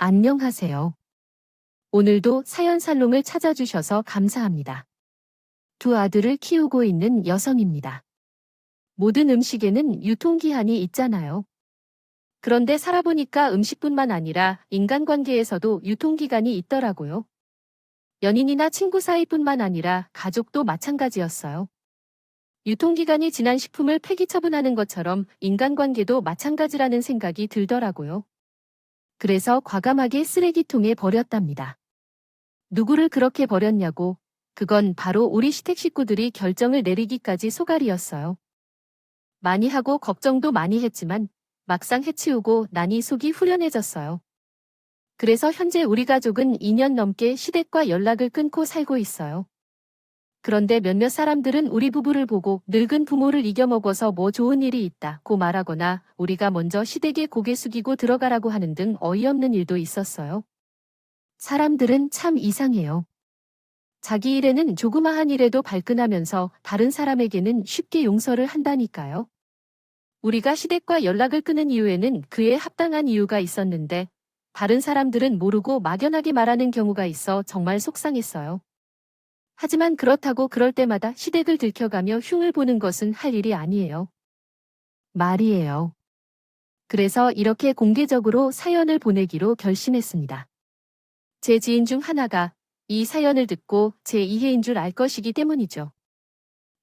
안녕하세요. 오늘도 사연 살롱을 찾아주셔서 감사합니다. 두 아들을 키우고 있는 여성입니다. 모든 음식에는 유통기한이 있잖아요. 그런데 살아보니까 음식뿐만 아니라 인간관계에서도 유통기간이 있더라고요. 연인이나 친구 사이뿐만 아니라 가족도 마찬가지였어요. 유통기간이 지난 식품을 폐기 처분하는 것처럼 인간관계도 마찬가지라는 생각이 들더라고요. 그래서 과감하게 쓰레기통에 버렸답니다. 누구를 그렇게 버렸냐고, 그건 바로 우리 시댁 식구들이 결정을 내리기까지 소갈이었어요. 많이 하고 걱정도 많이 했지만 막상 해치우고 나니 속이 후련해졌어요. 그래서 현재 우리 가족은 2년 넘게 시댁과 연락을 끊고 살고 있어요. 그런데 몇몇 사람들은 우리 부부를 보고 늙은 부모를 이겨먹어서 뭐 좋은 일이 있다고 말하거나 우리가 먼저 시댁에 고개 숙이고 들어가라고 하는 등 어이없는 일도 있었어요. 사람들은 참 이상해요. 자기 일에는 조그마한 일에도 발끈하면서 다른 사람에게는 쉽게 용서를 한다니까요. 우리가 시댁과 연락을 끊은 이유에는 그에 합당한 이유가 있었는데 다른 사람들은 모르고 막연하게 말하는 경우가 있어 정말 속상했어요. 하지만 그렇다고 그럴 때마다 시댁을 들켜가며 흉을 보는 것은 할 일이 아니에요. 말이에요. 그래서 이렇게 공개적으로 사연을 보내기로 결심했습니다. 제 지인 중 하나가 이 사연을 듣고 제 이해인 줄 알 것이기 때문이죠.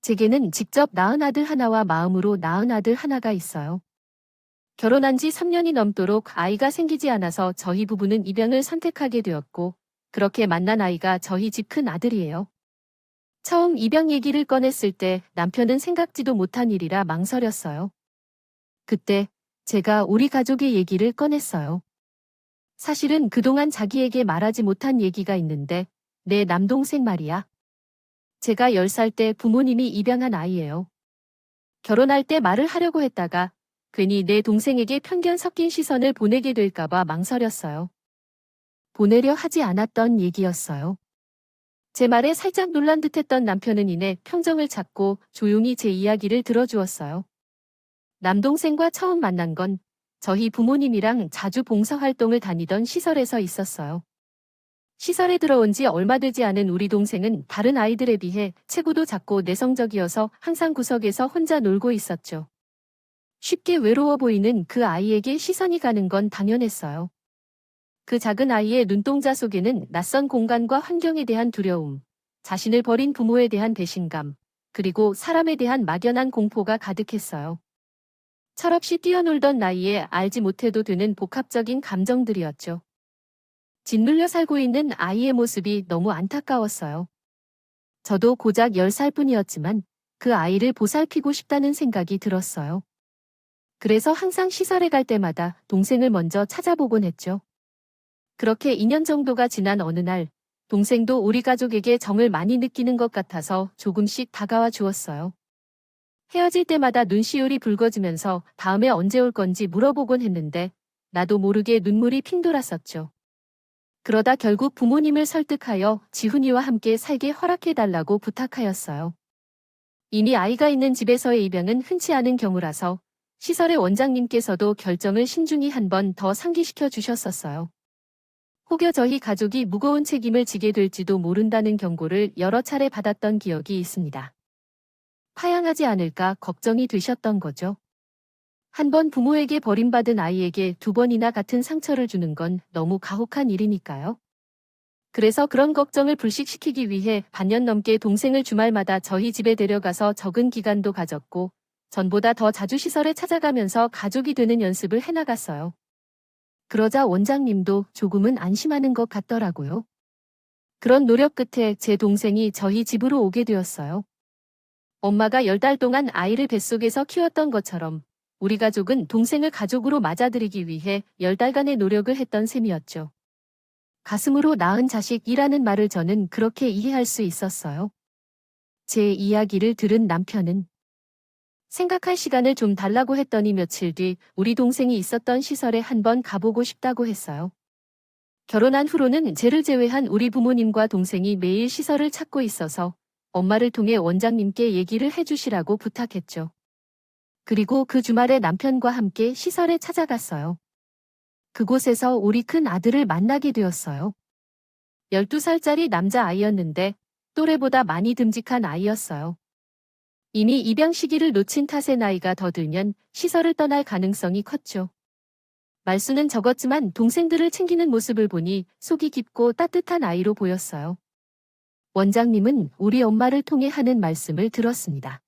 제게는 직접 낳은 아들 하나와 마음으로 낳은 아들 하나가 있어요. 결혼한 지 3년이 넘도록 아이가 생기지 않아서 저희 부부는 입양을 선택하게 되었고, 그렇게 만난 아이가 저희 집 큰 아들이에요. 처음 입양 얘기를 꺼냈을 때 남편은 생각지도 못한 일이라 망설였어요. 그때 제가 우리 가족의 얘기를 꺼냈어요. 사실은 그동안 자기에게 말하지 못한 얘기가 있는데, 내 남동생 말이야. 제가 10살 때 부모님이 입양한 아이예요. 결혼할 때 말을 하려고 했다가 괜히 내 동생에게 편견 섞인 시선을 보내게 될까봐 망설였어요. 보내려 하지 않았던 얘기였어요. 제 말에 살짝 놀란 듯했던 남편은 이내 평정을 찾고 조용히 제 이야기를 들어주었어요. 남동생과 처음 만난 건 저희 부모님이랑 자주 봉사활동을 다니던 시설에서 있었어요. 시설에 들어온 지 얼마 되지 않은 우리 동생은 다른 아이들에 비해 체구도 작고 내성적이어서 항상 구석에서 혼자 놀고 있었죠. 쉽게 외로워 보이는 그 아이에게 시선이 가는 건 당연했어요. 그 작은 아이의 눈동자 속에는 낯선 공간과 환경에 대한 두려움, 자신을 버린 부모에 대한 배신감, 그리고 사람에 대한 막연한 공포가 가득했어요. 철없이 뛰어놀던 나이에 알지 못해도 되는 복합적인 감정들이었죠. 짓눌려 살고 있는 아이의 모습이 너무 안타까웠어요. 저도 고작 10살 뿐이었지만 그 아이를 보살피고 싶다는 생각이 들었어요. 그래서 항상 시설에 갈 때마다 동생을 먼저 찾아보곤 했죠. 그렇게 2년 정도가 지난 어느 날, 동생도 우리 가족에게 정을 많이 느끼는 것 같아서 조금씩 다가와 주었어요. 헤어질 때마다 눈시울이 붉어지면서 다음에 언제 올 건지 물어보곤 했는데 나도 모르게 눈물이 핑 돌았었죠. 그러다 결국 부모님을 설득하여 지훈이와 함께 살게 허락해달라고 부탁하였어요. 이미 아이가 있는 집에서의 입양은 흔치 않은 경우라서 시설의 원장님께서도 결정을 신중히 한 번 더 상기시켜 주셨었어요. 혹여 저희 가족이 무거운 책임을 지게 될지도 모른다는 경고를 여러 차례 받았던 기억이 있습니다. 파양하지 않을까 걱정이 되셨던 거죠. 한 번 부모에게 버림받은 아이에게 2번이나 같은 상처를 주는 건 너무 가혹한 일이니까요. 그래서 그런 걱정을 불식시키기 위해 반년 넘게 동생을 주말마다 저희 집에 데려가서 적은 기간도 가졌고, 전보다 더 자주 시설에 찾아가면서 가족이 되는 연습을 해나갔어요. 그러자 원장님도 조금은 안심하는 것 같더라고요. 그런 노력 끝에 제 동생이 저희 집으로 오게 되었어요. 엄마가 10달 동안 아이를 뱃속에서 키웠던 것처럼 우리 가족은 동생을 가족으로 맞아들이기 위해 10달간의 노력을 했던 셈이었죠. 가슴으로 낳은 자식이라는 말을 저는 그렇게 이해할 수 있었어요. 제 이야기를 들은 남편은 생각할 시간을 좀 달라고 했더니 며칠 뒤 우리 동생이 있었던 시설에 한번 가보고 싶다고 했어요. 결혼한 후로는 쟤를 제외한 우리 부모님과 동생이 매일 시설을 찾고 있어서 엄마를 통해 원장님께 얘기를 해주시라고 부탁했죠. 그리고 그 주말에 남편과 함께 시설에 찾아갔어요. 그곳에서 우리 큰 아들을 만나게 되었어요. 12살짜리 남자아이였는데 또래보다 많이 듬직한 아이였어요. 이미 입양 시기를 놓친 탓에 나이가 더 들면 시설을 떠날 가능성이 컸죠. 말수는 적었지만 동생들을 챙기는 모습을 보니 속이 깊고 따뜻한 아이로 보였어요. 원장님은 우리 엄마를 통해 하는 말씀을 들었습니다.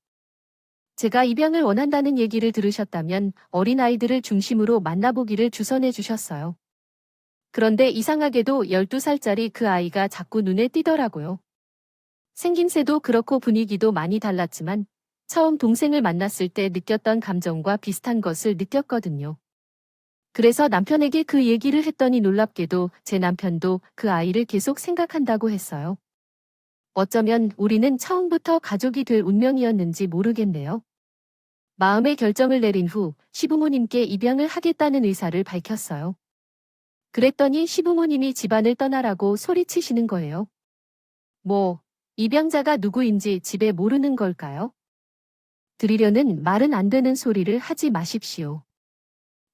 제가 입양을 원한다는 얘기를 들으셨다면 어린아이들을 중심으로 만나보기를 주선해 주셨어요. 그런데 이상하게도 12살짜리 그 아이가 자꾸 눈에 띄더라고요. 생김새도 그렇고 분위기도 많이 달랐지만 처음 동생을 만났을 때 느꼈던 감정과 비슷한 것을 느꼈거든요. 그래서 남편에게 그 얘기를 했더니 놀랍게도 제 남편도 그 아이를 계속 생각한다고 했어요. 어쩌면 우리는 처음부터 가족이 될 운명이었는지 모르겠네요. 마음의 결정을 내린 후 시부모님께 입양을 하겠다는 의사를 밝혔어요. 그랬더니 시부모님이 집안을 떠나라고 소리치시는 거예요. 뭐, 입양자가 누구인지 집에 모르는 걸까요? 드리려는 말은 안 되는 소리를 하지 마십시오.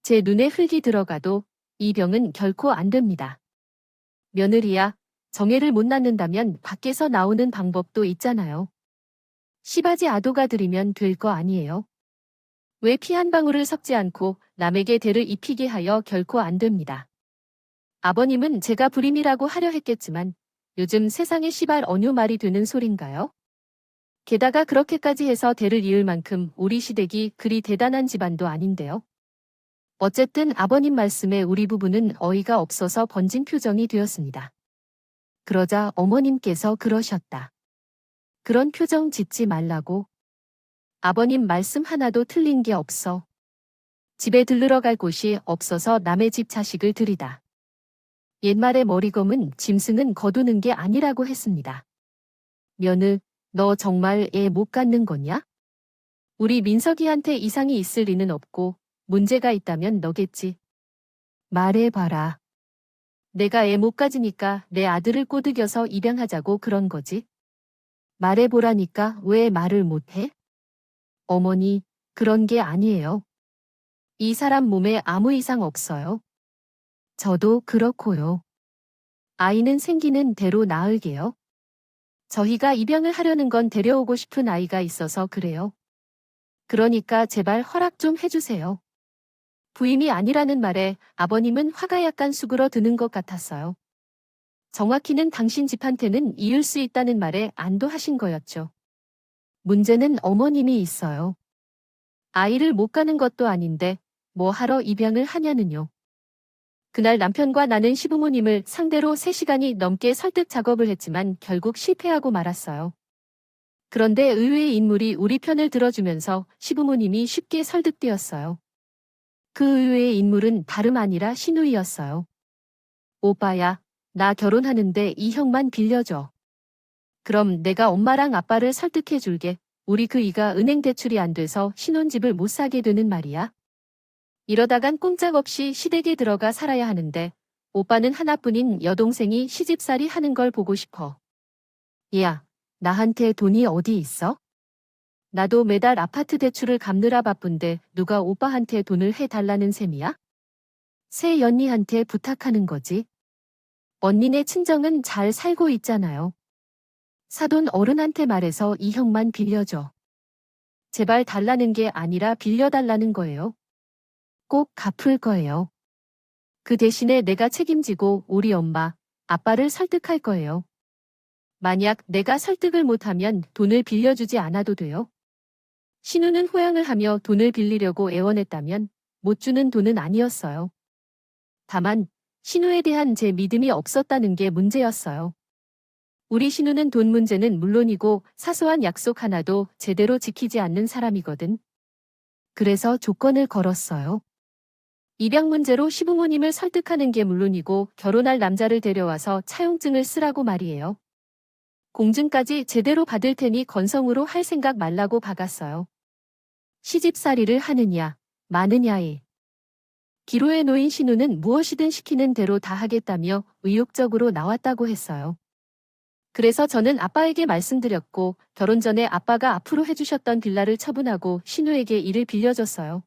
제 눈에 흙이 들어가도 이 병은 결코 안 됩니다. 며느리야, 정애를 못 낳는다면 밖에서 나오는 방법도 있잖아요. 시바지 아도가 들이면 될 거 아니에요. 왜 피 한 방울을 섞지 않고 남에게 대를 입히게 하여 결코 안 됩니다. 아버님은 제가 불임이라고 하려 했겠지만 요즘 세상에 시발 어느 말이 되는 소린가요? 게다가 그렇게까지 해서 대를 이을 만큼 우리 시댁이 그리 대단한 집안도 아닌데요. 어쨌든 아버님 말씀에 우리 부부는 어이가 없어서 번진 표정이 되었습니다. 그러자 어머님께서 그러셨다. 그런 표정 짓지 말라고. 아버님 말씀 하나도 틀린 게 없어. 집에 들르러 갈 곳이 없어서 남의 집 자식을 들이다. 옛말에 머리검은 짐승은 거두는 게 아니라고 했습니다. 며느, 너 정말 애 못 갖는 거냐? 우리 민석이한테 이상이 있을 리는 없고 문제가 있다면 너겠지. 말해봐라. 내가 애 못 가지니까 내 아들을 꼬드겨서 입양하자고 그런 거지. 말해보라니까 왜 말을 못해? 어머니, 그런 게 아니에요. 이 사람 몸에 아무 이상 없어요. 저도 그렇고요. 아이는 생기는 대로 낳을게요. 저희가 입양을 하려는 건 데려오고 싶은 아이가 있어서 그래요. 그러니까 제발 허락 좀 해주세요. 부임이 아니라는 말에 아버님은 화가 약간 수그러드는 것 같았어요. 정확히는 당신 집한테는 이을 수 있다는 말에 안도하신 거였죠. 문제는 어머님이 있어요. 아이를 못 가는 것도 아닌데 뭐 하러 입양을 하냐는요. 그날 남편과 나는 시부모님을 상대로 3시간이 넘게 설득 작업을 했지만 결국 실패하고 말았어요. 그런데 의외의 인물이 우리 편을 들어주면서 시부모님이 쉽게 설득되었어요. 그 의외의 인물은 다름 아니라 신우이였어요. 오빠야, 나 결혼하는데 이 형만 빌려줘. 그럼 내가 엄마랑 아빠를 설득해 줄게. 우리 그 이가 은행 대출이 안 돼서 신혼집을 못 사게 되는 말이야. 이러다간 꼼짝없이 시댁에 들어가 살아야 하는데 오빠는 하나뿐인 여동생이 시집살이 하는 걸 보고 싶어. 야, 나한테 돈이 어디 있어? 나도 매달 아파트 대출을 갚느라 바쁜데 누가 오빠한테 돈을 해달라는 셈이야? 새 언니한테 부탁하는 거지. 언니네 친정은 잘 살고 있잖아요. 사돈 어른한테 말해서 이 형만 빌려줘. 제발 달라는 게 아니라 빌려달라는 거예요. 꼭 갚을 거예요. 그 대신에 내가 책임지고 우리 엄마, 아빠를 설득할 거예요. 만약 내가 설득을 못하면 돈을 빌려주지 않아도 돼요. 신우는 호양을 하며 돈을 빌리려고 애원했다면 못 주는 돈은 아니었어요. 다만 신우에 대한 제 믿음이 없었다는 게 문제였어요. 우리 신우는 돈 문제는 물론이고 사소한 약속 하나도 제대로 지키지 않는 사람이거든. 그래서 조건을 걸었어요. 입양 문제로 시부모님을 설득하는 게 물론이고 결혼할 남자를 데려와서 차용증을 쓰라고 말이에요. 공증까지 제대로 받을 테니 건성으로 할 생각 말라고 박았어요. 시집살이를 하느냐, 마느냐에. 기로에 놓인 신우는 무엇이든 시키는 대로 다 하겠다며 의욕적으로 나왔다고 했어요. 그래서 저는 아빠에게 말씀드렸고 결혼 전에 아빠가 앞으로 해주셨던 빌라를 처분하고 신우에게 일을 빌려줬어요.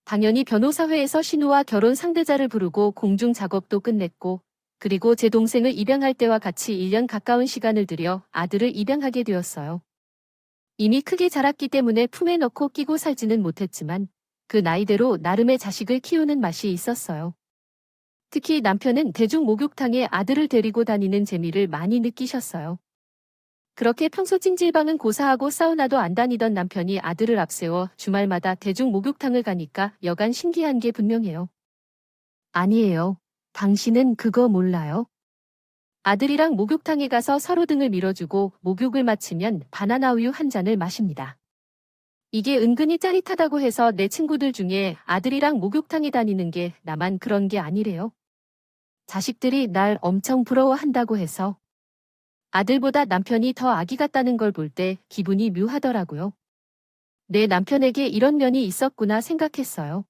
당연히 변호사회에서 신우와 결혼 상대자를 부르고 공중 작업도 끝냈고, 그리고 제 동생을 입양할 때와 같이 1년 가까운 시간을 들여 아들을 입양하게 되었어요. 이미 크게 자랐기 때문에 품에 넣고 끼고 살지는 못했지만 그 나이대로 나름의 자식을 키우는 맛이 있었어요. 특히 남편은 대중 목욕탕에 아들을 데리고 다니는 재미를 많이 느끼셨어요. 그렇게 평소 찜질방은 고사하고 사우나도 안 다니던 남편이 아들을 앞세워 주말마다 대중 목욕탕을 가니까 여간 신기한 게 분명해요. 아니에요. 당신은 그거 몰라요? 아들이랑 목욕탕에 가서 서로 등을 밀어주고 목욕을 마치면 바나나 우유 한 잔을 마십니다. 이게 은근히 짜릿하다고 해서 내 친구들 중에 아들이랑 목욕탕에 다니는 게 나만 그런 게 아니래요. 자식들이 날 엄청 부러워한다고 해서 아들보다 남편이 더 아기 같다는 걸 볼 때 기분이 묘하더라고요. 내 남편에게 이런 면이 있었구나 생각했어요.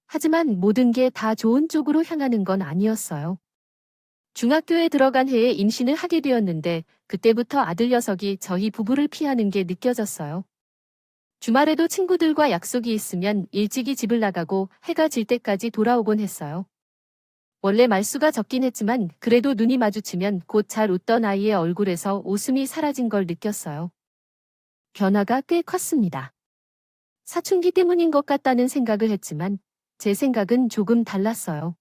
하지만 모든 게 다 좋은 쪽으로 향하는 건 아니었어요. 중학교에 들어간 해에 임신을 하게 되었는데 그때부터 아들 녀석이 저희 부부를 피하는 게 느껴졌어요. 주말에도 친구들과 약속이 있으면 일찍이 집을 나가고 해가 질 때까지 돌아오곤 했어요. 원래 말수가 적긴 했지만 그래도 눈이 마주치면 곧 잘 웃던 아이의 얼굴에서 웃음이 사라진 걸 느꼈어요. 변화가 꽤 컸습니다. 사춘기 때문인 것 같다는 생각을 했지만 제 생각은 조금 달랐어요.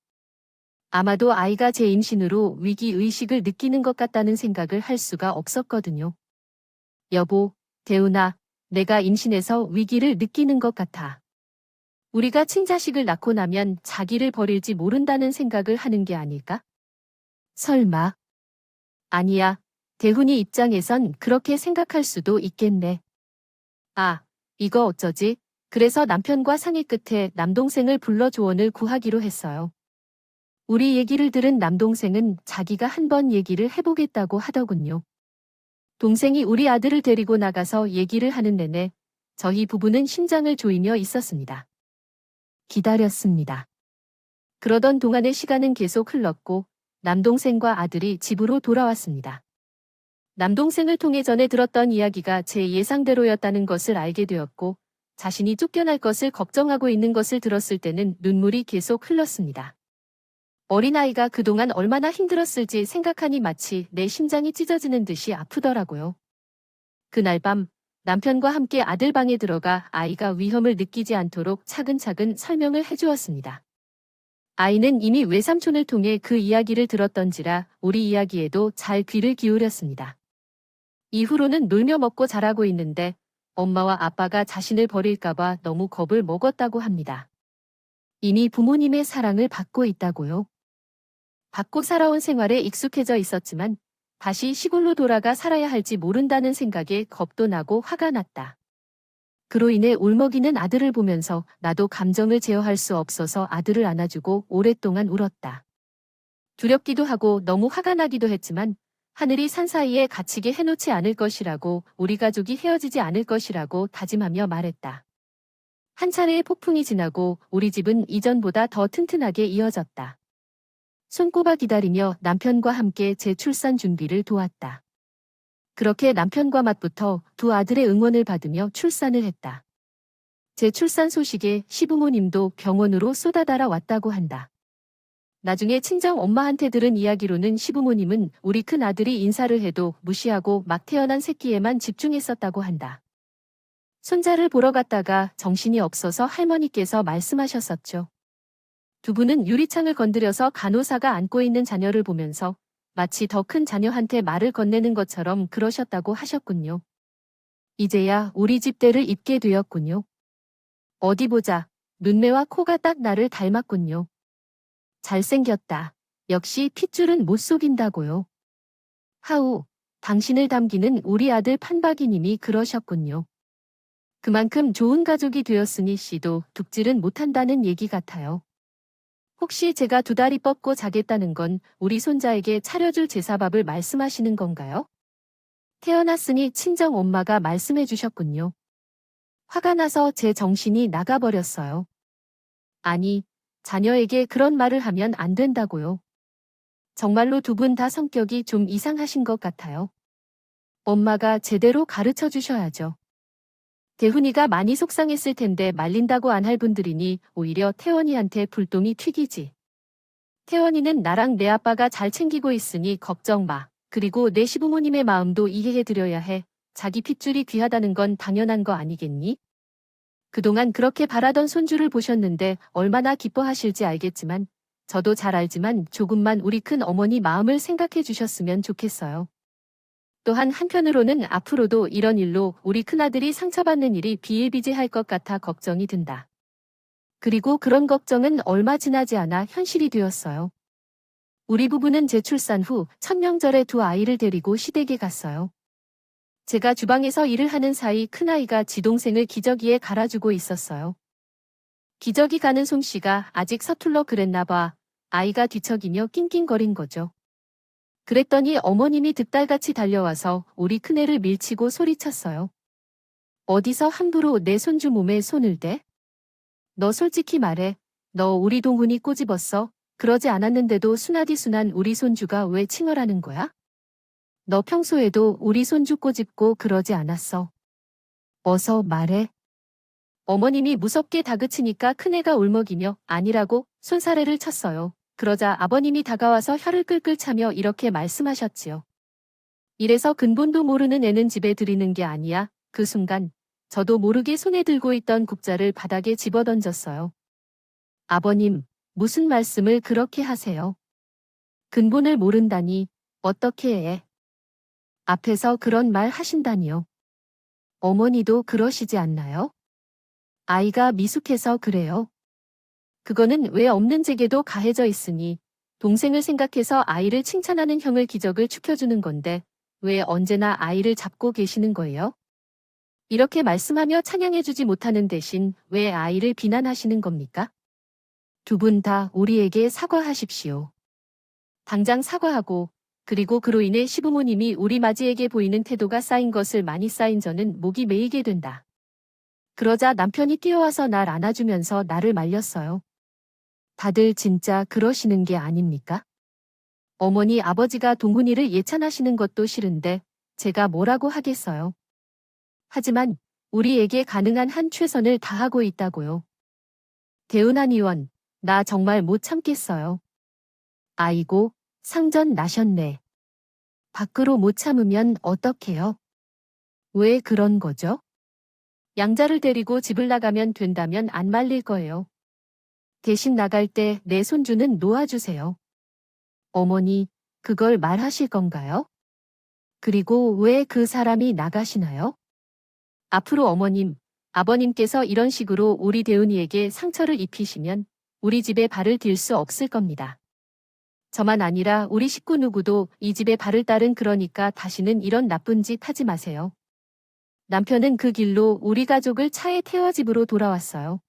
아마도 아이가 제 임신으로 위기의식을 느끼는 것 같다는 생각을 할 수가 없었거든요. 여보, 대훈아, 내가 임신해서 위기를 느끼는 것 같아. 우리가 친자식을 낳고 나면 자기를 버릴지 모른다는 생각을 하는 게 아닐까? 설마. 아니야. 대훈이 입장에선 그렇게 생각할 수도 있겠네. 아, 이거 어쩌지? 그래서 남편과 상의 끝에 남동생을 불러 조언을 구하기로 했어요. 우리 얘기를 들은 남동생은 자기가 한번 얘기를 해보겠다고 하더군요. 동생이 우리 아들을 데리고 나가서 얘기를 하는 내내 저희 부부는 심장을 조이며 있었습니다. 기다렸습니다. 그러던 동안의 시간은 계속 흘렀고 남동생과 아들이 집으로 돌아왔습니다. 남동생을 통해 전에 들었던 이야기가 제 예상대로였다는 것을 알게 되었고 자신이 쫓겨날 것을 걱정하고 있는 것을 들었을 때는 눈물이 계속 흘렀습니다. 어린아이가 그동안 얼마나 힘들었을지 생각하니 마치 내 심장이 찢어지는 듯이 아프더라고요. 그날 밤 남편과 함께 아들 방에 들어가 아이가 위험을 느끼지 않도록 차근차근 설명을 해주었습니다. 아이는 이미 외삼촌을 통해 그 이야기를 들었던지라 우리 이야기에도 잘 귀를 기울였습니다. 이후로는 놀며 먹고 자라고 있는데 엄마와 아빠가 자신을 버릴까봐 너무 겁을 먹었다고 합니다. 이미 부모님의 사랑을 받고 있다고요. 받고 살아온 생활에 익숙해져 있었지만 다시 시골로 돌아가 살아야 할지 모른다는 생각에 겁도 나고 화가 났다. 그로 인해 울먹이는 아들을 보면서 나도 감정을 제어할 수 없어서 아들을 안아주고 오랫동안 울었다. 두렵기도 하고 너무 화가 나기도 했지만 하늘이 산 사이에 갇히게 해놓지 않을 것이라고 우리 가족이 헤어지지 않을 것이라고 다짐하며 말했다. 한 차례의 폭풍이 지나고 우리 집은 이전보다 더 튼튼하게 이어졌다. 손꼽아 기다리며 남편과 함께 제 출산 준비를 도왔다. 그렇게 남편과 맞붙어 두 아들의 응원을 받으며 출산을 했다. 제 출산 소식에 시부모님도 병원으로 쏟아달아 왔다고 한다. 나중에 친정 엄마한테 들은 이야기로는 시부모님은 우리 큰 아들이 인사를 해도 무시하고 막 태어난 새끼에만 집중했었다고 한다. 손자를 보러 갔다가 정신이 없어서 할머니께서 말씀하셨었죠. 두 분은 유리창을 건드려서 간호사가 안고 있는 자녀를 보면서 마치 더 큰 자녀한테 말을 건네는 것처럼 그러셨다고 하셨군요. 이제야 우리 집대를 입게 되었군요. 어디 보자. 눈매와 코가 딱 나를 닮았군요. 잘생겼다. 역시 핏줄은 못 속인다고요. 하우, 당신을 닮기는 우리 아들 판박이님이 그러셨군요. 그만큼 좋은 가족이 되었으니 씨도 둑질은 못한다는 얘기 같아요. 혹시 제가 두 다리 뻗고 자겠다는 건 우리 손자에게 차려줄 제사밥을 말씀하시는 건가요? 태어났으니 친정 엄마가 말씀해 주셨군요. 화가 나서 제 정신이 나가버렸어요. 아니, 자녀에게 그런 말을 하면 안 된다고요. 정말로 두 분 다 성격이 좀 이상하신 것 같아요. 엄마가 제대로 가르쳐 주셔야죠. 대훈이가 많이 속상했을 텐데 말린다고 안 할 분들이니 오히려 태원이한테 불똥이 튀기지. 태원이는 나랑 내 아빠가 잘 챙기고 있으니 걱정 마. 그리고 내 시부모님의 마음도 이해해드려야 해. 자기 핏줄이 귀하다는 건 당연한 거 아니겠니? 그동안 그렇게 바라던 손주를 보셨는데 얼마나 기뻐하실지 알겠지만 저도 잘 알지만 조금만 우리 큰 어머니 마음을 생각해 주셨으면 좋겠어요. 또한 한편으로는 앞으로도 이런 일로 우리 큰아들이 상처받는 일이 비일비재할 것 같아 걱정이 든다. 그리고 그런 걱정은 얼마 지나지 않아 현실이 되었어요. 우리 부부는 재출산 후 천명절에 두 아이를 데리고 시댁에 갔어요. 제가 주방에서 일을 하는 사이 큰아이가 지동생을 기저귀에 갈아주고 있었어요. 기저귀 가는 솜씨가 아직 서툴러 그랬나 봐. 아이가 뒤척이며 낑낑거린 거죠. 그랬더니 어머님이 득달같이 달려와서 우리 큰애를 밀치고 소리쳤어요. 어디서 함부로 내 손주 몸에 손을 대? 너 솔직히 말해. 너 우리 동훈이 꼬집었어? 그러지 않았는데도 순하디순한 우리 손주가 왜 칭얼하는 거야? 너 평소에도 우리 손주 꼬집고 그러지 않았어. 어서 말해. 어머님이 무섭게 다그치니까 큰애가 울먹이며 아니라고 손사래를 쳤어요. 그러자 아버님이 다가와서 혀를 끌끌 차며 이렇게 말씀하셨지요. 이래서 근본도 모르는 애는 집에 들이는 게 아니야. 그 순간 저도 모르게 손에 들고 있던 국자를 바닥에 집어던졌어요. 아버님, 무슨 말씀을 그렇게 하세요? 근본을 모른다니 어떻게 해? 앞에서 그런 말 하신다니요. 어머니도 그러시지 않나요? 아이가 미숙해서 그래요. 그거는 왜 없는 제게도 가해져 있으니 동생을 생각해서 아이를 칭찬하는 형을 기적을 축혀주는 건데 왜 언제나 아이를 잡고 계시는 거예요? 이렇게 말씀하며 찬양해주지 못하는 대신 왜 아이를 비난하시는 겁니까? 두 분 다 우리에게 사과하십시오. 당장 사과하고 그리고 그로 인해 시부모님이 우리 맞이에게 보이는 태도가 쌓인 것을 많이 쌓인 저는 목이 메이게 된다. 그러자 남편이 뛰어와서 날 안아주면서 나를 말렸어요. 다들 진짜 그러시는 게 아닙니까? 어머니 아버지가 동훈이를 예찬하시는 것도 싫은데 제가 뭐라고 하겠어요. 하지만 우리에게 가능한 한 최선을 다하고 있다고요. 대은한 의원, 나 정말 못 참겠어요. 아이고, 상전 나셨네. 밖으로 못 참으면 어떡해요? 왜 그런 거죠? 양자를 데리고 집을 나가면 된다면 안 말릴 거예요. 대신 나갈 때 내 손주는 놓아주세요. 어머니, 그걸 말하실 건가요? 그리고 왜 그 사람이 나가시나요? 앞으로 어머님, 아버님께서 이런 식으로 우리 대은이에게 상처를 입히시면 우리 집에 발을 딜 수 없을 겁니다. 저만 아니라 우리 식구 누구도 이 집에 발을 딸은 그러니까 다시는 이런 나쁜 짓 하지 마세요. 남편은 그 길로 우리 가족을 차에 태워 집으로 돌아왔어요.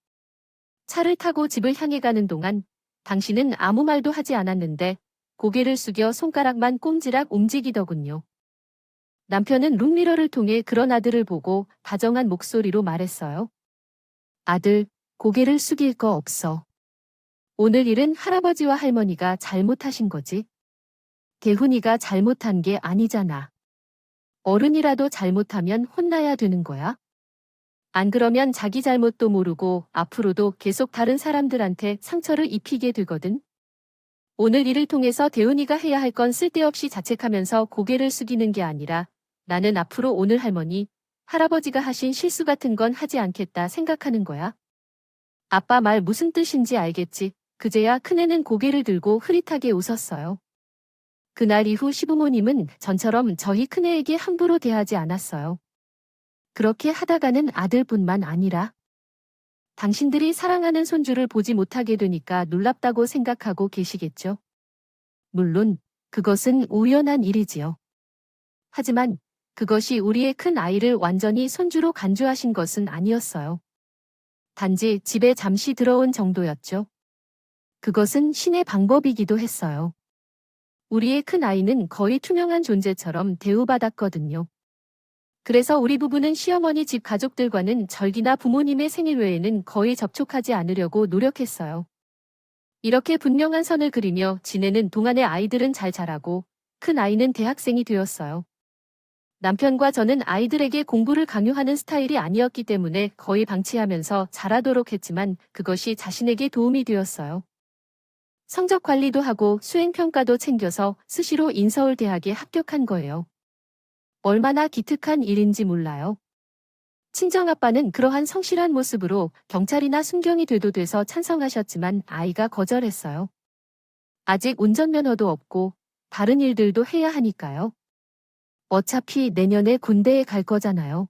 차를 타고 집을 향해 가는 동안 당신은 아무 말도 하지 않았는데 고개를 숙여 손가락만 꼼지락 움직이더군요. 남편은 룸미러를 통해 그런 아들을 보고 다정한 목소리로 말했어요. 아들, 고개를 숙일 거 없어. 오늘 일은 할아버지와 할머니가 잘못하신 거지. 대훈이가 잘못한 게 아니잖아. 어른이라도 잘못하면 혼나야 되는 거야. 안 그러면 자기 잘못도 모르고 앞으로도 계속 다른 사람들한테 상처를 입히게 되거든. 오늘 일을 통해서 대훈이가 해야 할 건 쓸데없이 자책하면서 고개를 숙이는 게 아니라 나는 앞으로 오늘 할머니, 할아버지가 하신 실수 같은 건 하지 않겠다 생각하는 거야. 아빠 말 무슨 뜻인지 알겠지. 그제야 큰애는 고개를 들고 흐릿하게 웃었어요. 그날 이후 시부모님은 전처럼 저희 큰애에게 함부로 대하지 않았어요. 그렇게 하다가는 아들뿐만 아니라 당신들이 사랑하는 손주를 보지 못하게 되니까 놀랍다고 생각하고 계시겠죠. 물론 그것은 우연한 일이지요. 하지만 그것이 우리의 큰 아이를 완전히 손주로 간주하신 것은 아니었어요. 단지 집에 잠시 들어온 정도였죠. 그것은 신의 방법이기도 했어요. 우리의 큰 아이는 거의 투명한 존재처럼 대우받았거든요. 그래서 우리 부부는 시어머니 집 가족들과는 절기나 부모님의 생일 외에는 거의 접촉하지 않으려고 노력했어요. 이렇게 분명한 선을 그리며 지내는 동안의 아이들은 잘 자라고 큰 아이는 대학생이 되었어요. 남편과 저는 아이들에게 공부를 강요하는 스타일이 아니었기 때문에 거의 방치하면서 잘하도록 했지만 그것이 자신에게 도움이 되었어요. 성적 관리도 하고 수행평가도 챙겨서 수시로 인서울대학에 합격한 거예요. 얼마나 기특한 일인지 몰라요. 친정아빠는 그러한 성실한 모습으로 경찰이나 순경이 돼도 돼서 찬성하셨지만 아이가 거절했어요. 아직 운전면허도 없고 다른 일들도 해야 하니까요. 어차피 내년에 군대에 갈 거잖아요.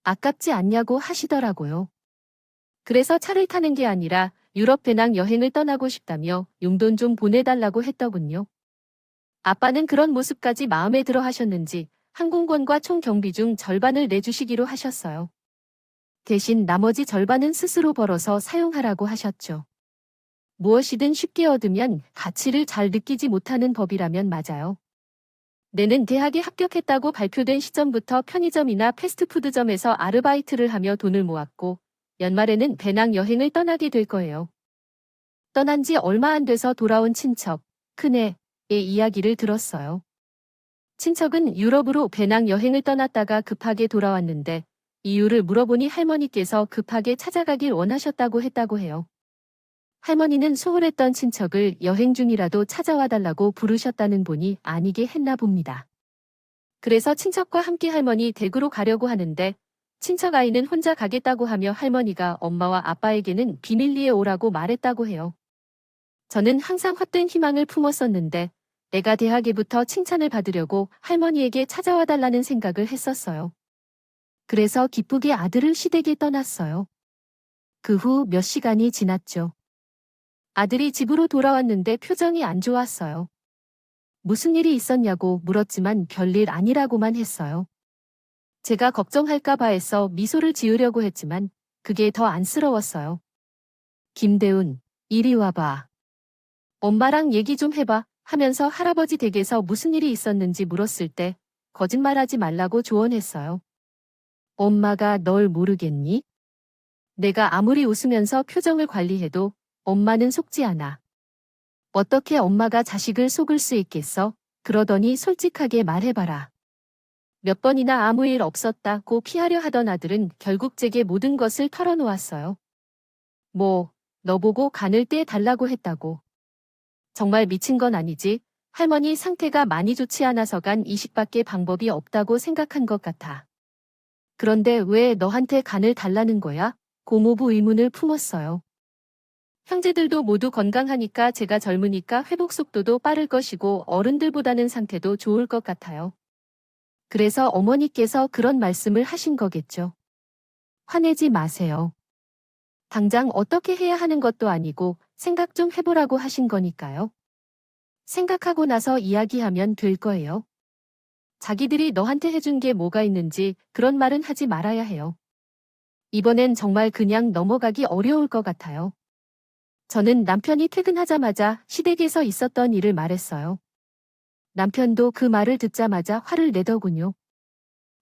아깝지 않냐고 하시더라고요. 그래서 차를 타는 게 아니라 유럽 배낭 여행을 떠나고 싶다며 용돈 좀 보내달라고 했더군요. 아빠는 그런 모습까지 마음에 들어 하셨는지 항공권과 총 경비 중 절반을 내주시기로 하셨어요. 대신 나머지 절반은 스스로 벌어서 사용하라고 하셨죠. 무엇이든 쉽게 얻으면 가치를 잘 느끼지 못하는 법이라면 맞아요. 내는 대학에 합격했다고 발표된 시점부터 편의점이나 패스트푸드점에서 아르바이트를 하며 돈을 모았고 연말에는 배낭 여행을 떠나게 될 거예요. 떠난 지 얼마 안 돼서 돌아온 친척, 큰애의 이야기를 들었어요. 친척은 유럽으로 배낭 여행을 떠났다가 급하게 돌아왔는데 이유를 물어보니 할머니께서 급하게 찾아가길 원하셨다고 했다고 해요. 할머니는 소홀했던 친척을 여행 중이라도 찾아와 달라고 부르셨다는 분이 아니게 했나 봅니다. 그래서 친척과 함께 할머니 댁으로 가려고 하는데 친척 아이는 혼자 가겠다고 하며 할머니가 엄마와 아빠에게는 비밀리에 오라고 말했다고 해요. 저는 항상 헛된 희망을 품었었는데 애가 대학에부터 칭찬을 받으려고 할머니에게 찾아와 달라는 생각을 했었어요. 그래서 기쁘게 아들을 시댁에 떠났어요. 그 후 몇 시간이 지났죠. 아들이 집으로 돌아왔는데 표정이 안 좋았어요. 무슨 일이 있었냐고 물었지만 별일 아니라고만 했어요. 제가 걱정할까봐 해서 미소를 지으려고 했지만 그게 더 안쓰러웠어요. 김대훈, 이리 와봐. 엄마랑 얘기 좀 해봐 하면서 할아버지 댁에서 무슨 일이 있었는지 물었을 때 거짓말하지 말라고 조언했어요. 엄마가 널 모르겠니? 내가 아무리 웃으면서 표정을 관리해도 엄마는 속지 않아. 어떻게 엄마가 자식을 속을 수 있겠어? 그러더니 솔직하게 말해봐라. 몇 번이나 아무 일 없었다고 피하려 하던 아들은 결국 제게 모든 것을 털어놓았어요. 뭐, 너 보고 간을 떼달라고 했다고. 정말 미친 건 아니지. 할머니 상태가 많이 좋지 않아서 간 이식밖에 방법이 없다고 생각한 것 같아. 그런데 왜 너한테 간을 달라는 거야? 고모부 의문을 품었어요. 형제들도 모두 건강하니까 제가 젊으니까 회복 속도도 빠를 것이고 어른들보다는 상태도 좋을 것 같아요. 그래서 어머니께서 그런 말씀을 하신 거겠죠. 화내지 마세요. 당장 어떻게 해야 하는 것도 아니고 생각 좀 해보라고 하신 거니까요. 생각하고 나서 이야기하면 될 거예요. 자기들이 너한테 해준 게 뭐가 있는지 그런 말은 하지 말아야 해요. 이번엔 정말 그냥 넘어가기 어려울 것 같아요. 저는 남편이 퇴근하자마자 시댁에서 있었던 일을 말했어요. 남편도 그 말을 듣자마자 화를 내더군요.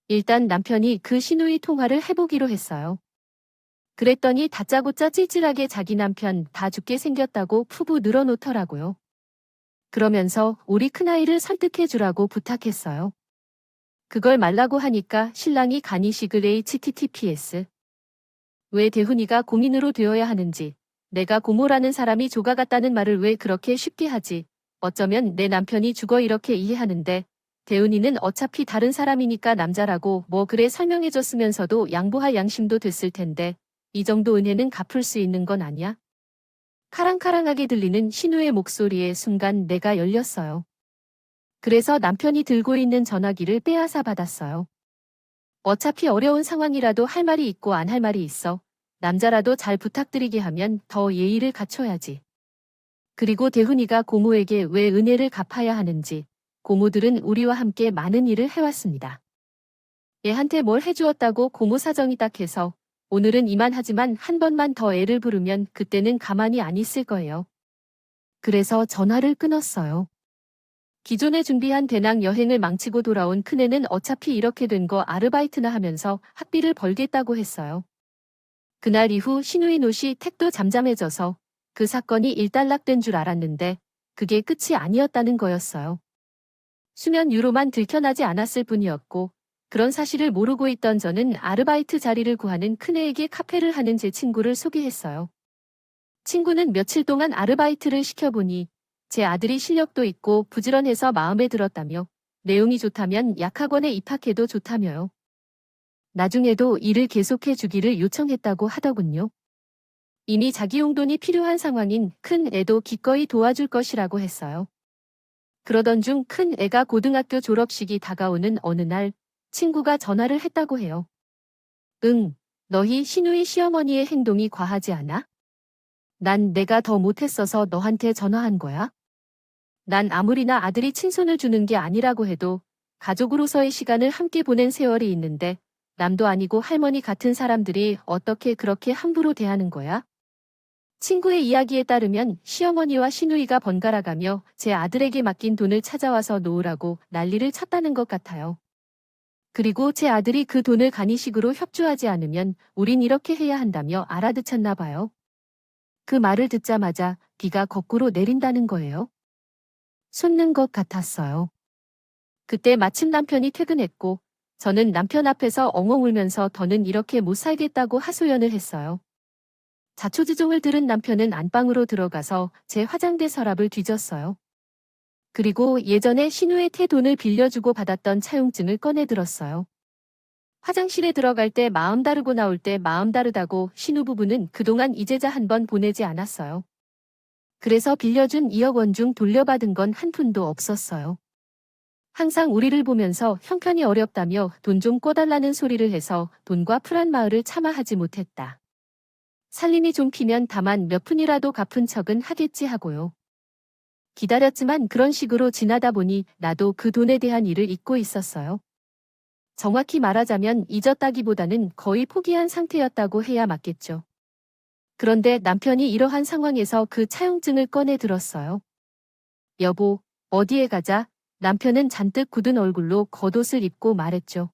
일단 남편이 그 시누이 통화를 해보기로 했어요. 그랬더니 다짜고짜 찔찔하게 자기 남편 다 죽게 생겼다고 푸부 늘어놓더라고요. 그러면서 우리 큰아이를 설득해주라고 부탁했어요. 그걸 말라고 하니까 신랑이 간이식을 https. 왜 대훈이가 공인으로 되어야 하는지, 내가 고모라는 사람이 조가 같다는 말을 왜 그렇게 쉽게 하지, 어쩌면 내 남편이 죽어 이렇게 이해하는데, 대훈이는 어차피 다른 사람이니까 남자라고 뭐 그래 설명해줬으면서도 양보할 양심도 됐을 텐데, 이 정도 은혜는 갚을 수 있는 건 아니야? 카랑카랑하게 들리는 신우의 목소리에 순간 내가 열렸어요. 그래서 남편이 들고 있는 전화기를 빼앗아 받았어요. 어차피 어려운 상황이라도 할 말이 있고 안 할 말이 있어. 남자라도 잘 부탁드리게 하면 더 예의를 갖춰야지. 그리고 대훈이가 고모에게 왜 은혜를 갚아야 하는지, 고모들은 우리와 함께 많은 일을 해왔습니다. 얘한테 뭘 해주었다고 고모 사정이 딱해서 오늘은 이만하지만 한 번만 더 애를 부르면 그때는 가만히 안 있을 거예요. 그래서 전화를 끊었어요. 기존에 준비한 배낭 여행을 망치고 돌아온 큰애는 어차피 이렇게 된 거 아르바이트나 하면서 학비를 벌겠다고 했어요. 그날 이후 시누이 노시 택도 잠잠해져서 그 사건이 일단락된 줄 알았는데 그게 끝이 아니었다는 거였어요. 수면 유로만 들켜나지 않았을 뿐이었고, 그런 사실을 모르고 있던 저는 아르바이트 자리를 구하는 큰애에게 카페를 하는 제 친구를 소개했어요. 친구는 며칠 동안 아르바이트를 시켜보니 제 아들이 실력도 있고 부지런해서 마음에 들었다며 내용이 좋다면 약학원에 입학해도 좋다며요. 나중에도 일을 계속해 주기를 요청했다고 하더군요. 이미 자기 용돈이 필요한 상황인 큰 애도 기꺼이 도와줄 것이라고 했어요. 그러던 중 큰 애가 고등학교 졸업식이 다가오는 어느 날 친구가 전화를 했다고 해요. 응, 너희 신우이 시어머니의 행동이 과하지 않아? 난 내가 더 못했어서 너한테 전화한 거야. 난 아무리나 아들이 친손을 주는 게 아니라고 해도 가족으로서의 시간을 함께 보낸 세월이 있는데 남도 아니고 할머니 같은 사람들이 어떻게 그렇게 함부로 대하는 거야? 친구의 이야기에 따르면 시어머니와 시누이가 번갈아가며 제 아들에게 맡긴 돈을 찾아와서 놓으라고 난리를 쳤다는 것 같아요. 그리고 제 아들이 그 돈을 간이식으로 협조하지 않으면 우린 이렇게 해야 한다며 알아듣혔나 봐요. 그 말을 듣자마자 비가 거꾸로 내린다는 거예요. 솟는 것 같았어요. 그때 마침 남편이 퇴근했고 저는 남편 앞에서 엉엉 울면서 더는 이렇게 못 살겠다고 하소연을 했어요. 자초지종을 들은 남편은 안방으로 들어가서 제 화장대 서랍을 뒤졌어요. 그리고 예전에 신우의 돈을 빌려주고 받았던 차용증을 꺼내 들었어요. 화장실에 들어갈 때 마음 다르고 나올 때 마음 다르다고 신우 부부는 그동안 이제자 한 번 보내지 않았어요. 그래서 빌려준 2억 원 중 돌려받은 건 한 푼도 없었어요. 항상 우리를 보면서 형편이 어렵다며 돈 좀 꿔달라는 소리를 해서 돈과 풀한 마을을 차마 하지 못했다. 살림이 좀 피면 다만 몇 푼이라도 갚은 척은 하겠지 하고요. 기다렸지만 그런 식으로 지나다 보니 나도 그 돈에 대한 일을 잊고 있었어요. 정확히 말하자면 잊었다기보다는 거의 포기한 상태였다고 해야 맞겠죠. 그런데 남편이 이러한 상황에서 그 차용증을 꺼내 들었어요. 여보, 어디에 가자? 남편은 잔뜩 굳은 얼굴로 겉옷을 입고 말했죠.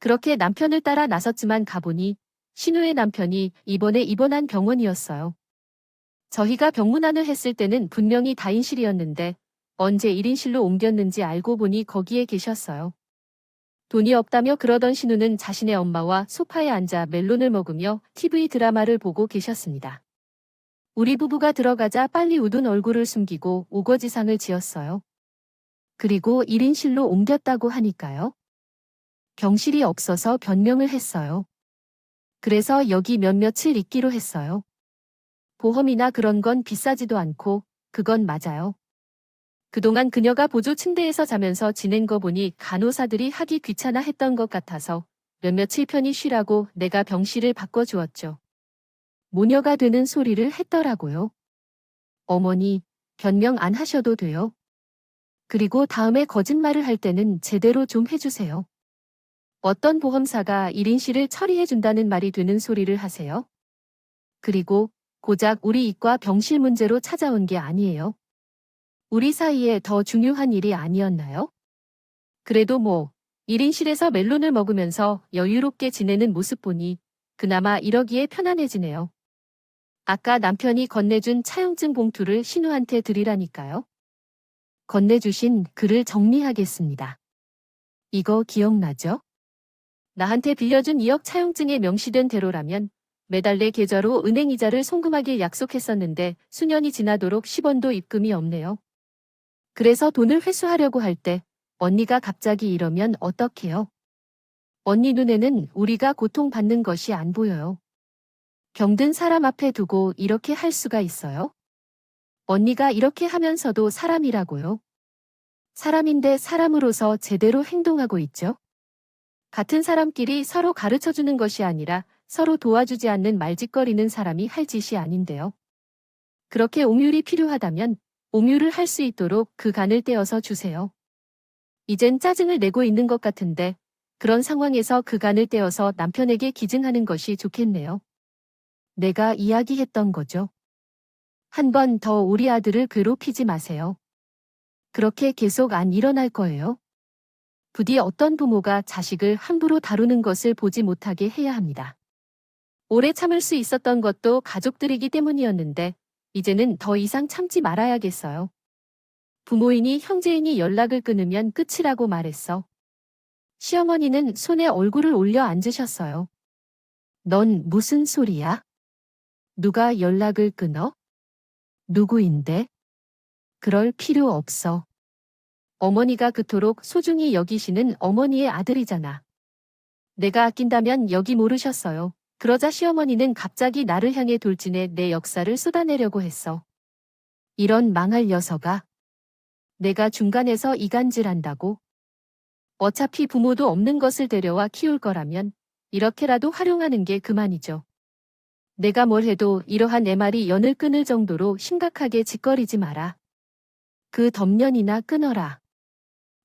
그렇게 남편을 따라 나섰지만 가보니 신우의 남편이 이번에 입원한 병원이었어요. 저희가 병문안을 했을 때는 분명히 다인실이었는데 언제 1인실로 옮겼는지 알고 보니 거기에 계셨어요. 돈이 없다며 그러던 신우는 자신의 엄마와 소파에 앉아 멜론을 먹으며 TV 드라마를 보고 계셨습니다. 우리 부부가 들어가자 빨리 웃은 얼굴을 숨기고 우거지상을 지었어요. 그리고 1인실로 옮겼다고 하니까요. 병실이 없어서 변명을 했어요. 그래서 여기 몇몇을 있기로 했어요. 보험이나 그런 건 비싸지도 않고 그건 맞아요. 그동안 그녀가 보조 침대에서 자면서 지낸 거 보니 간호사들이 하기 귀찮아 했던 것 같아서 몇몇을 편히 쉬라고 내가 병실을 바꿔주었죠. 모녀가 되는 소리를 했더라고요. 어머니, 변명 안 하셔도 돼요. 그리고 다음에 거짓말을 할 때는 제대로 좀 해주세요. 어떤 보험사가 1인실을 처리해준다는 말이 되는 소리를 하세요? 그리고 고작 우리 이과 병실 문제로 찾아온 게 아니에요. 우리 사이에 더 중요한 일이 아니었나요? 그래도 1인실에서 멜론을 먹으면서 여유롭게 지내는 모습 보니 그나마 이러기에 편안해지네요. 아까 남편이 건네준 차용증 봉투를 신우한테 드리라니까요. 건네주신 글을 정리하겠습니다. 이거 기억나죠? 나한테 빌려준 2억 차용증에 명시된 대로라면 매달 내 계좌로 은행 이자를 송금하길 약속했었는데 수년이 지나도록 10원도 입금이 없네요. 그래서 돈을 회수하려고 할 때 언니가 갑자기 이러면 어떡해요? 언니 눈에는 우리가 고통받는 것이 안 보여요. 병든 사람 앞에 두고 이렇게 할 수가 있어요? 언니가 이렇게 하면서도 사람이라고요. 사람인데 사람으로서 제대로 행동하고 있죠? 같은 사람끼리 서로 가르쳐주는 것이 아니라 서로 도와주지 않는 말짓거리는 사람이 할 짓이 아닌데요. 그렇게 옹율이 필요하다면 옹율을 할 수 있도록 그 간을 떼어서 주세요. 이젠 짜증을 내고 있는 것 같은데 그런 상황에서 그 간을 떼어서 남편에게 기증하는 것이 좋겠네요. 내가 이야기했던 거죠. 한 번 더 우리 아들을 괴롭히지 마세요. 그렇게 계속 안 일어날 거예요. 부디 어떤 부모가 자식을 함부로 다루는 것을 보지 못하게 해야 합니다. 오래 참을 수 있었던 것도 가족들이기 때문이었는데 이제는 더 이상 참지 말아야겠어요. 부모이니 형제이니 연락을 끊으면 끝이라고 말했어. 시어머니는 손에 얼굴을 올려 앉으셨어요. 넌 무슨 소리야? 누가 연락을 끊어? 누구인데? 그럴 필요 없어. 어머니가 그토록 소중히 여기시는 어머니의 아들이잖아. 내가 아낀다면 여기 모르셨어요. 그러자 시어머니는 갑자기 나를 향해 돌진해 내 역사를 쏟아내려고 했어. 이런 망할 녀석아. 내가 중간에서 이간질한다고? 어차피 부모도 없는 것을 데려와 키울 거라면 이렇게라도 활용하는 게 그만이죠. 내가 뭘 해도 이러한 내 말이 연을 끊을 정도로 심각하게 짓거리지 마라. 그 덤년이나 끊어라.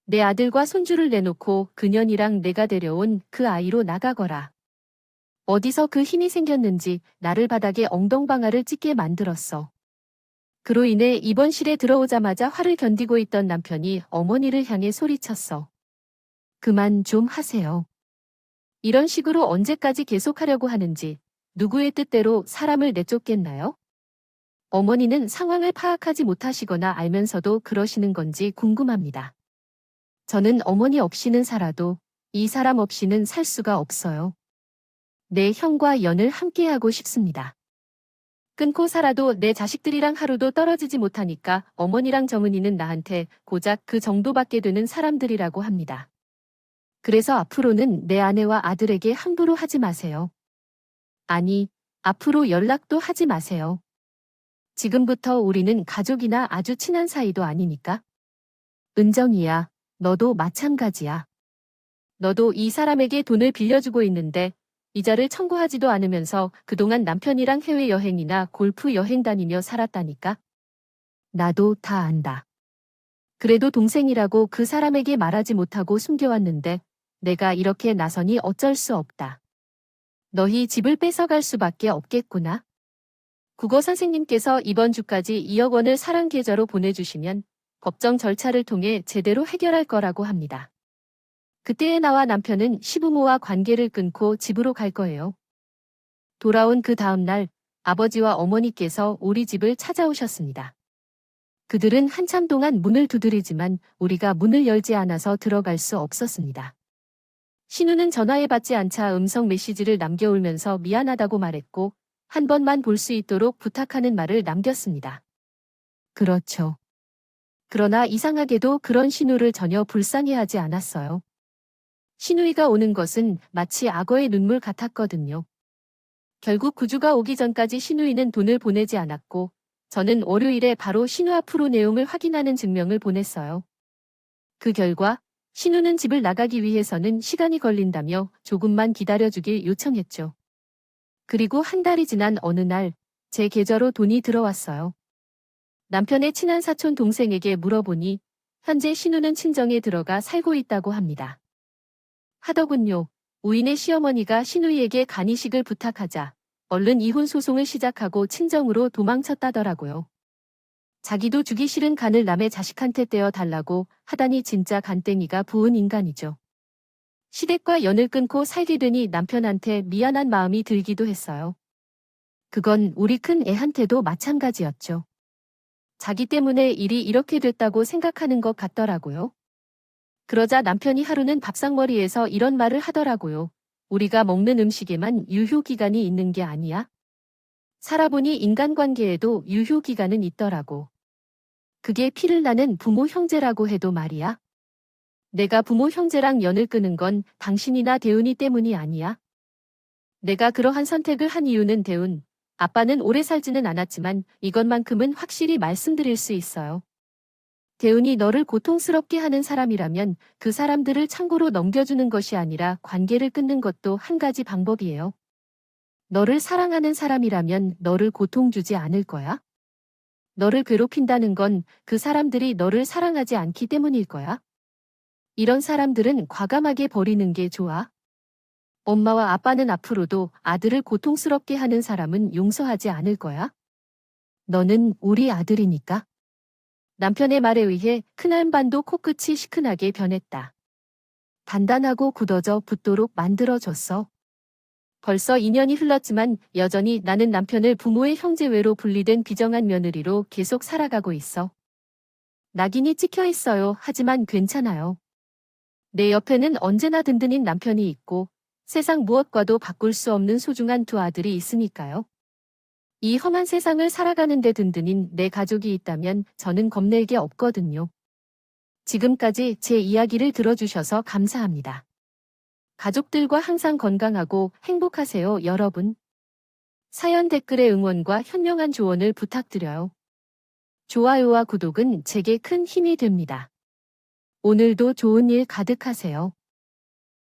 내 아들과 손주를 내놓고 그년이랑 내가 데려온 그 아이로 나가거라. 어디서 그 힘이 생겼는지 나를 바닥에 엉덩방아를 찍게 만들었어. 그로 인해 입원실에 들어오자마자 화를 견디고 있던 남편이 어머니를 향해 소리쳤어. 그만 좀 하세요. 이런 식으로 언제까지 계속하려고 하는지 누구의 뜻대로 사람을 내쫓겠나요? 어머니는 상황을 파악하지 못하시거나 알면서도 그러시는 건지 궁금합니다. 저는 어머니 없이는 살아도 이 사람 없이는 살 수가 없어요. 내 형과 연을 함께하고 싶습니다. 끊고 살아도 내 자식들이랑 하루도 떨어지지 못하니까 어머니랑 정은이는 나한테 고작 그 정도밖에 되는 사람들이라고 합니다. 그래서 앞으로는 내 아내와 아들에게 함부로 하지 마세요. 아니, 앞으로 연락도 하지 마세요. 지금부터 우리는 가족이나 아주 친한 사이도 아니니까. 은정이야, 너도 마찬가지야. 너도 이 사람에게 돈을 빌려주고 있는데 이자를 청구하지도 않으면서 그동안 남편이랑 해외여행이나 골프 여행 다니며 살았다니까. 나도 다 안다. 그래도 동생이라고 그 사람에게 말하지 못하고 숨겨왔는데 내가 이렇게 나서니 어쩔 수 없다. 너희 집을 뺏어갈 수밖에 없겠구나. 국어 선생님께서 이번 주까지 2억 원을 사랑 계좌로 보내주시면 법정 절차를 통해 제대로 해결할 거라고 합니다. 그때에 나와 남편은 시부모와 관계를 끊고 집으로 갈 거예요. 돌아온 그 다음 날 아버지와 어머니께서 우리 집을 찾아오셨습니다. 그들은 한참 동안 문을 두드리지만 우리가 문을 열지 않아서 들어갈 수 없었습니다. 신우는 전화에 받지 않자 음성 메시지를 남겨오면서 미안하다고 말했고 한 번만 볼 수 있도록 부탁하는 말을 남겼습니다. 그렇죠. 그러나 이상하게도 그런 신우를 전혀 불쌍해하지 않았어요. 신우이가 오는 것은 마치 악어의 눈물 같았거든요. 결국 구주가 오기 전까지 신우이는 돈을 보내지 않았고 저는 월요일에 바로 신우 앞으로 내용을 확인하는 증명을 보냈어요. 그 결과 신우는 집을 나가기 위해서는 시간이 걸린다며 조금만 기다려주길 요청했죠. 그리고 한 달이 지난 어느 날 제 계좌로 돈이 들어왔어요. 남편의 친한 사촌 동생에게 물어보니 현재 신우는 친정에 들어가 살고 있다고 합니다. 하더군요. 우인의 시어머니가 신우이에게 간이식을 부탁하자 얼른 이혼 소송을 시작하고 친정으로 도망쳤다더라고요. 자기도 주기 싫은 간을 남의 자식한테 떼어 달라고 하다니 진짜 간땡이가 부은 인간이죠. 시댁과 연을 끊고 살게 되니 남편한테 미안한 마음이 들기도 했어요. 그건 우리 큰 애한테도 마찬가지였죠. 자기 때문에 일이 이렇게 됐다고 생각하는 것 같더라고요. 그러자 남편이 하루는 밥상머리에서 이런 말을 하더라고요. 우리가 먹는 음식에만 유효기간이 있는 게 아니야? 살아보니 인간관계에도 유효기간은 있더라고. 그게 피를 나는 부모 형제라고 해도 말이야. 내가 부모 형제랑 연을 끊은 건 당신이나 대운이 때문이 아니야. 내가 그러한 선택을 한 이유는 대운, 아빠는 오래 살지는 않았지만 이것만큼은 확실히 말씀드릴 수 있어요. 대운이 너를 고통스럽게 하는 사람이라면 그 사람들을 창고로 넘겨주는 것이 아니라 관계를 끊는 것도 한 가지 방법이에요. 너를 사랑하는 사람이라면 너를 고통 주지 않을 거야? 너를 괴롭힌다는 건 그 사람들이 너를 사랑하지 않기 때문일 거야? 이런 사람들은 과감하게 버리는 게 좋아. 엄마와 아빠는 앞으로도 아들을 고통스럽게 하는 사람은 용서하지 않을 거야? 너는 우리 아들이니까. 남편의 말에 의해 큰안반도 코끝이 시큰하게 변했다. 단단하고 굳어져 붙도록 만들어줬어. 벌써 2년이 흘렀지만 여전히 나는 남편을 부모의 형제외로 분리된 비정한 며느리로 계속 살아가고 있어. 낙인이 찍혀 있어요. 하지만 괜찮아요. 내 옆에는 언제나 든든인 남편이 있고 세상 무엇과도 바꿀 수 없는 소중한 두 아들이 있으니까요. 이 험한 세상을 살아가는데 든든인 내 가족이 있다면 저는 겁낼 게 없거든요. 지금까지 제 이야기를 들어주셔서 감사합니다. 가족들과 항상 건강하고 행복하세요, 여러분. 사연 댓글의 응원과 현명한 조언을 부탁드려요. 좋아요와 구독은 제게 큰 힘이 됩니다. 오늘도 좋은 일 가득하세요.